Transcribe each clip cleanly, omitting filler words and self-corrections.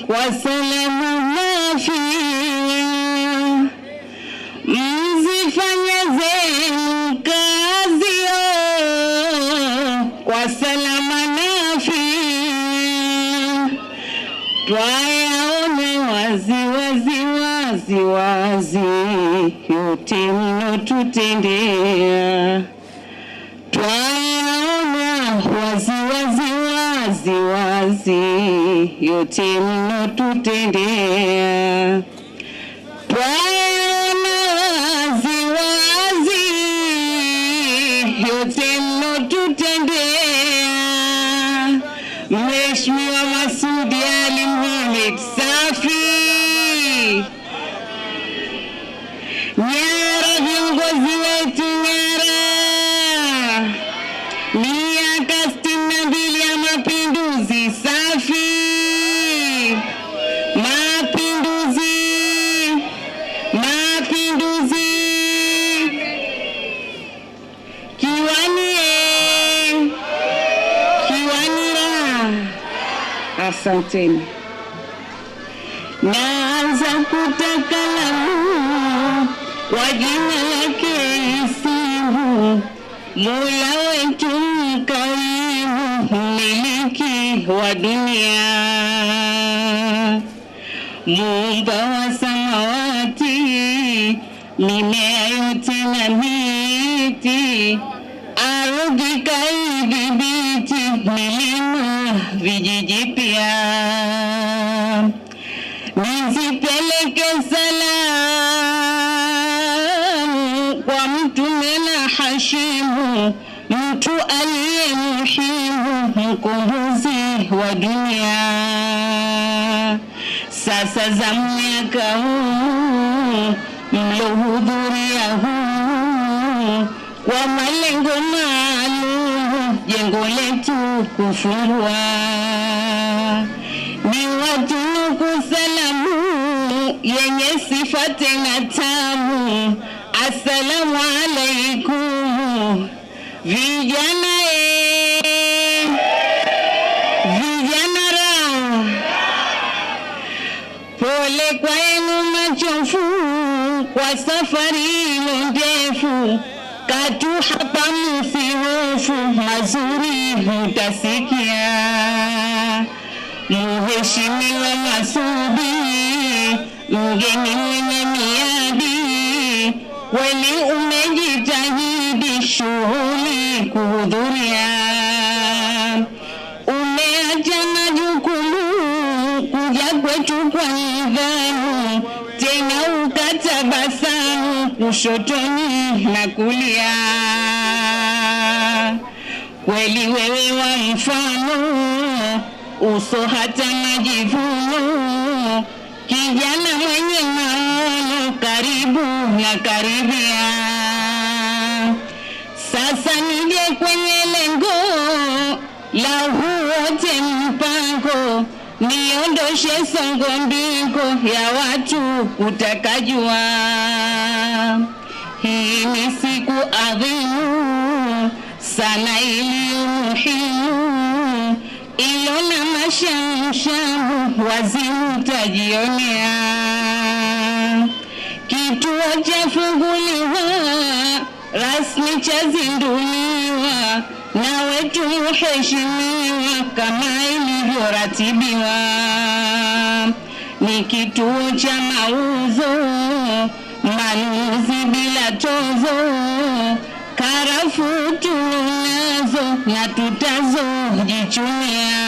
wasalamu nafia, mzifanye zenu kazio kwa salama nafia, twayaone wazi wazi wazi wazi yote mnotutendea, twayaona wazi wazi wazi wazi yote mnotutendea, twayaona wazi wazi yote mnotutendea. Mheshimiwa Masudi Ali Mohamed Safi, nyara viongozi wetu, nyara miaka 62 ya mapinduzi. Safi mapinduzi, mapinduzi kiwanie, kiwanira. Asanteni. Naanza kutakalamu kwa jina lake isimu, Mola wetu mkarimu, mmiliki wa dunia, muumba wa samawati, mimea yote na miti, ardhi kaidhibiti, milima vijiji pia. Nizipeleke salamu kwa Mtume na Hashimu, mtu aliye muhimu, mkombozi wa dunia. Sasa za mwaka huu mlohudhuria huu kwa malengo maalum, jengo letu kufungua, ni watunuku salamu yenye sifa tena tamu. Assalamu alaikum vijana, vijana ra, pole kwenu machofu kwa safari ndefu, katu hapa msihofu, mazuri mutasikia. Mheshimiwa Masudi, mgeni mwenye miadi, kweli umejitahidi shughuli kuhudhuria, umeacha majukumu kuja kwetu kwa nidhamu, tena ukatabasamu kushotoni na kulia. Kweli wewe wa mfano, uso hata majivuno, kijana mwenye maono, karibu na karibia. Sasa nije kwenye lengo la wote mpango, niondoshe songo mbingo ya watu kutakajua. Hii ni siku adhimu sana iliyo muhimu, ilona mashamshamu wazimu tajionea. Kituo cha funguliwa rasmi chazinduliwa, na wetu mheshimiwa kama ilivyoratibiwa. Ni kituo cha mauzo, manunuzi bila tozo, karafu tunazo na tutazo jichunia.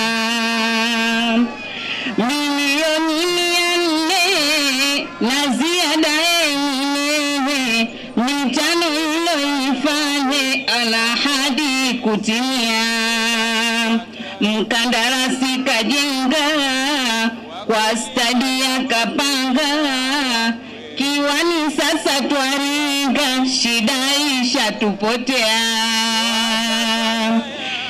Milioni 400 na ziada yenyewe, mitano iloifanye alahadi kutimia. Mkandarasi kajenga kwa stadi ya kapanga, kiwani sasa twaringa, shida ishatupotea.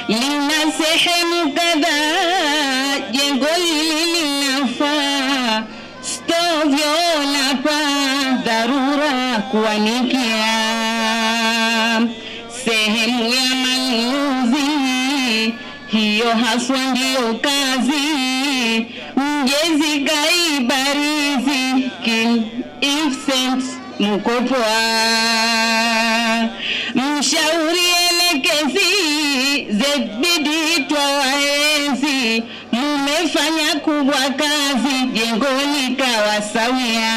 Lina sehemu kadhaa, jengo hili linafaa, stovyo na paa dharura kuanikia. Sehemu ya manunuzi, hiyo haswa ndiyo kazi, Mjezi Kaibarizi King Ifsent Mkopwa, mshauri elekezi ZBD twawaenzi, mumefanya kubwa kazi jengoni kawasawia,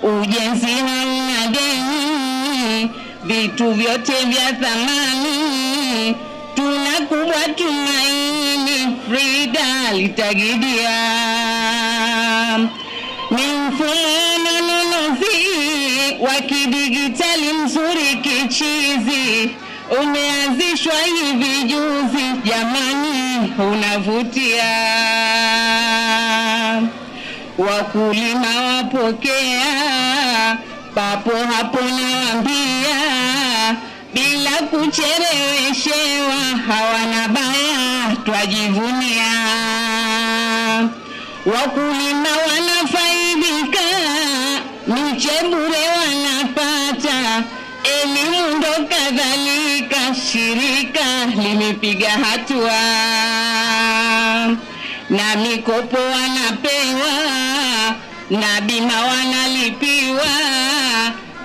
ujenzi hauna deni, vitu vyote vya thamani, tunakubwa tumaini Frida litagidia, ni mfumo manunuzi wa kidigitali mzuri kichizi, umeanzishwa hivi juzi, jamani unavutia, wakulima wapokea papo hapo naambia, bila kucheleweshewa, hawana baya twajivunia, wakulima wanafaidika, miche bure wanapata, elimu ndo kadhalika, shirika limepiga hatua, na mikopo wanapewa, na bima wanalipiwa,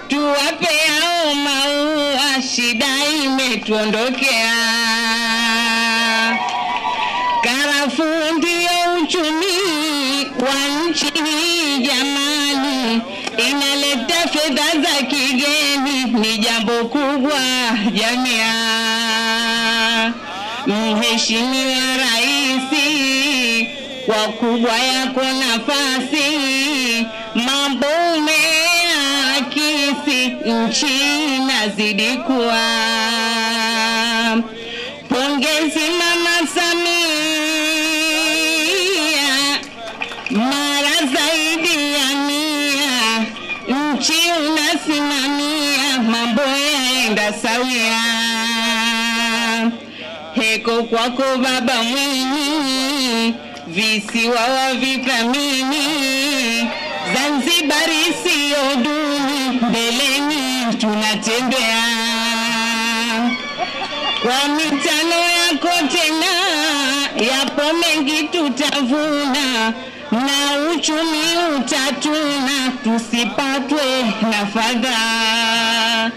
tuwape hao maua, shida imetuondokea. Karafuu ndio uchumi wa nchi hii jamani, inaleta fedha za kigeni, ni jambo kubwa jamia. Mheshimiwa Raisi, kwa kubwa yako nafasi, mambo umeakisi, nchi inazidi kuwa. Pongezi Mama Samia, mara zaidi ya mia, nchi unasimamia, mambo yaenda sawia. Heko kwako Baba Mwinyi, visiwa wavithamini, Zanzibar sio duni, mbeleni tunatembea. Kwa mitano yako tena, yapo mengi tutavuna, na uchumi utatuna, tusipatwe na fadhaa.